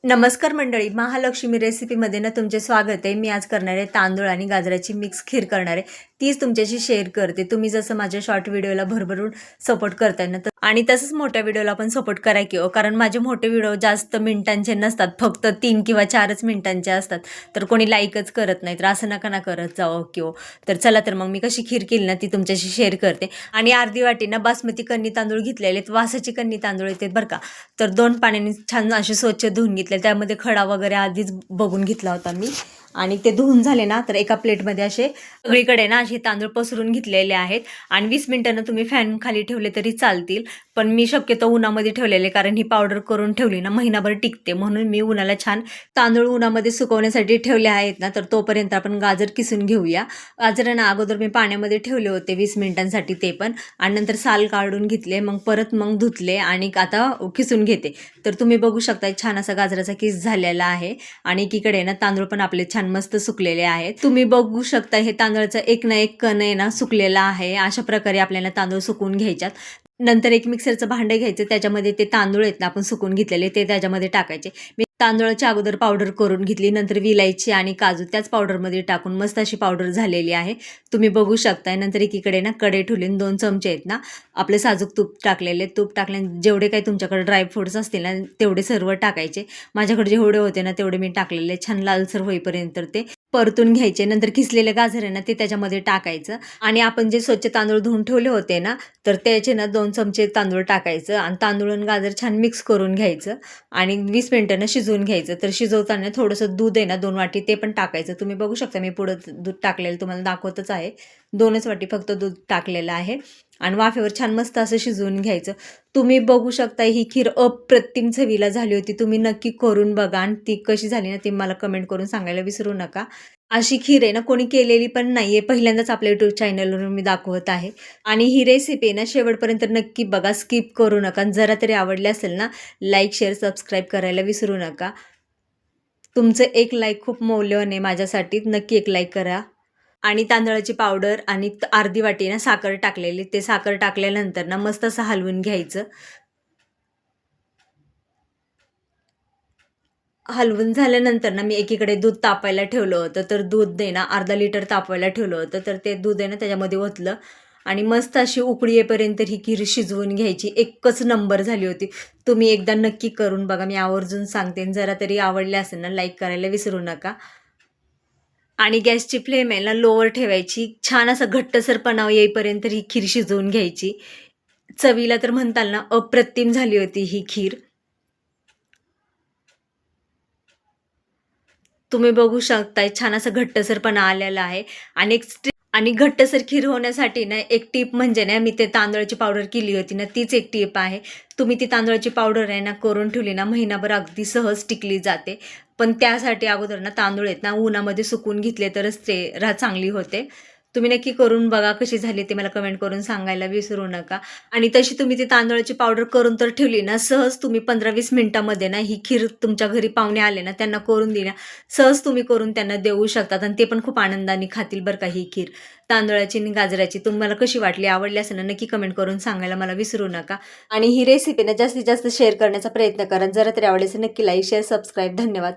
नमस्कार मंडळी, महालक्ष्मी रेसिपीमध्ये ना तुमचे स्वागत आहे. मी आज करणार आहे तांदूळ आणि गाजराची मिक्स खीर करणार आहे. तीच तुमच्याशी शेअर करते. तुम्ही जसं माझ्या शॉर्ट व्हिडिओला भरभरून सपोर्ट करताय ना आणि तसंच मोठ्या व्हिडिओला पण सपोर्ट करा की कारण माझे मोठे व्हिडिओ जास्त मिनिटांचे नसतात, फक्त 3 किंवा 4च मिनिटांचे असतात. तर कोणी लाईकच करत नाही, तर असं नका ना करत जावं किंवा. तर चला तर मग मी कशी खीर केली ना ती तुमच्याशी शेअर करते. आणि अर्धी वाटी ना बासमती कन्नी तांदूळ घेतलेले आहेत, वासाची कन्नी तांदूळ येतात बरं का. तर 2 पाण्याने छान असे स्वच्छ धुवून घेतले. त्यामध्ये खडा वगैरे आधीच बघून घेतला होता मी. आणि ते धुवून झाले ना तर एका प्लेटमध्ये असे सगळीकडे ना असे तांदूळ पसरून घेतलेले आहेत. आणि 20 मिनिटांना तुम्ही फॅन खाली ठेवले तरी चालतील, पण मी शक्यतो उन्हामध्ये ठेवलेले, कारण ही पावडर करून ठेवली ना महिनाभर टिकते, म्हणून मी उन्हाला छान तांदूळ उन्हामध्ये सुकवण्यासाठी ठेवले आहेत ना. तर तोपर्यंत आपण गाजर किसून घेऊया. गाजर ना अगोदर मी पाण्यामध्ये ठेवले होते 20 मिनिटांसाठी, ते पण, आणि नंतर साल काढून घेतले, मग परत धुतले आणि आता किसून घेते. तर तुम्ही बघू शकता छान असा गाजराचा किस झालेला आहे. आणि एकीकडे ना तांदूळ पण आपले छान मस्त सुकलेले आहेत. तुम्ही बघू शकता हे तांदळाचा एक ना एक कण आहे ना सुकलेला आहे. अशा प्रकारे आपल्याला तांदूळ सुकवून घ्यायच्यात. नंतर एक मिक्सरचं भांडं घ्यायचं, त्याच्यामध्ये ते तांदूळ आहेत ना आपण सुकून घेतलेले ते त्याच्यामध्ये टाकायचे. मी तांदूळाची अगोदर पावडर करून घेतली, नंतर विलायची आणि काजू त्याच पावडरमध्ये टाकून मस्त अशी पावडर झालेली आहे. तुम्ही बघू शकताय. नंतर एकीकडे ना कढई ठेवली, 2 चमचे आहेत ना आपले साजूक तूप टाकलेले. तूप टाकल्याने जेवढे काही तुमच्याकडे ड्रायफ्रूट्स असतील ना तेवढे सर्व टाकायचे. माझ्याकडे जेवढे होते ना तेवढे मी टाकलेले. छान लालसर होईपर्यंत ते परतून घ्यायचे. नंतर किसलेले गाजर आहे ना ते त्याच्यामध्ये टाकायचं. आणि आपण जे स्वच्छ तांदूळ धुवून ठेवले होते ना तर त्याचे ना 2 चमचे तांदूळ टाकायचं आणि तांदूळ आणि गाजर छान मिक्स करून घ्यायचं आणि 20 मिनिटांना शिजवून घ्यायचं. तर शिजवताना थोडंसं दूध आहे ना 2 वाटी ते पण टाकायचं. तुम्ही बघू शकता मी पुढं दूध टाकलेलं तुम्हाला दाखवतच आहे. 2च वाटी फक्त दूध टाकलेलं आहे आणि वाफेवर छान मस्त असं शिजवून घ्यायचं. तुम्ही बघू शकता ही खीर अप्रतिम चवीला झाली होती. तुम्ही नक्की करून बघा आणि ती कशी झाली ना ती मला कमेंट करून सांगायला विसरू नका. अशी खीर आहे ना कोणी केलेली पण नाहीये, पहिल्यांदाच आपल्या यूट्यूब चॅनलवर मी दाखवत आहे. आणि ही रेसिपी आहे ना शेवटपर्यंत नक्की बघा, स्किप करू नका. जरा तरी आवडली असेल ना लाईक, शेअर, सबस्क्राईब करायला विसरू नका. तुमचं एक लाईक खूप मौल्यवान आहे माझ्यासाठी. नक्की एक लाईक करा. आणि तांदळाची पावडर आणि अर्धी वाटी ना साखर टाकलेली. ते साखर टाकल्यानंतर ना मस्त असं हलवून घ्यायचं. हलवून झाल्यानंतर ना मी एकीकडे दूध तापायला ठेवलं होतं. तर दूध आहे ना अर्धा लिटर तापवायला ठेवलं होतं. तर ते दूध आहे ना त्याच्यामध्ये ओतलं आणि मस्त अशी उकळी येईपर्यंत ही खीर शिजवून घ्यायची. एकच नंबर झाली होती. तुम्ही एकदा नक्की करून बघा. मी आवर्जून सांगते. जरा तरी आवडले असेल ना लाईक करायला विसरू नका. आणि गॅसची फ्लेम आहे ना लोवर ठेवायची. छान असं घट्टसरपणा येईपर्यंत ही खीर शिजवून घ्यायची. चवीला तर म्हणताल ना अप्रतिम झाली होती ही खीर. तुम्ही बघू शकताय छान असं घट्टसरपणा आलेला आहे. आणि आणि घट्टसर खीर होण्यासाठी ना एक टिप म्हणजे ना मी ते तांदळाची पावडर केली होती ना तीच एक टिप आहे. तुम्ही ती तांदळाची पावडर आहे ना करून ठेवली ना महिनाभर अगदी सहज टिकली जाते. पण त्यासाठी अगोदर ना तांदूळ आहेत ना उन्हामध्ये सुकवून घेतले तरच ते चांगली होते. तुम्ही नक्की करून बघा कशी झाली ते मला कमेंट करून सांगायला विसरू नका. आणि तशी तुम्ही ती तांदळाची पावडर करून तर ठेवली ना, सहज तुम्ही 15-20 मिनिटामध्ये ना ही खीर तुमच्या घरी पाहुणे आले ना त्यांना करून दिल्या, सहज तुम्ही करून त्यांना देऊ शकतात आणि ते पण खूप आनंदाने खातील बरं का ही खीर. तांदळाची आणि गाजराची तुम्हाला कशी वाटली, आवडली असेल ना नक्की कमेंट करून सांगायला मला विसरू नका. आणि ही रेसिपी ना जास्तीत जास्त शेअर करण्याचा प्रयत्न करा. जरा तरी आवडली असेल नक्की लाईक, शेअर, सबस्क्राईब. धन्यवाद.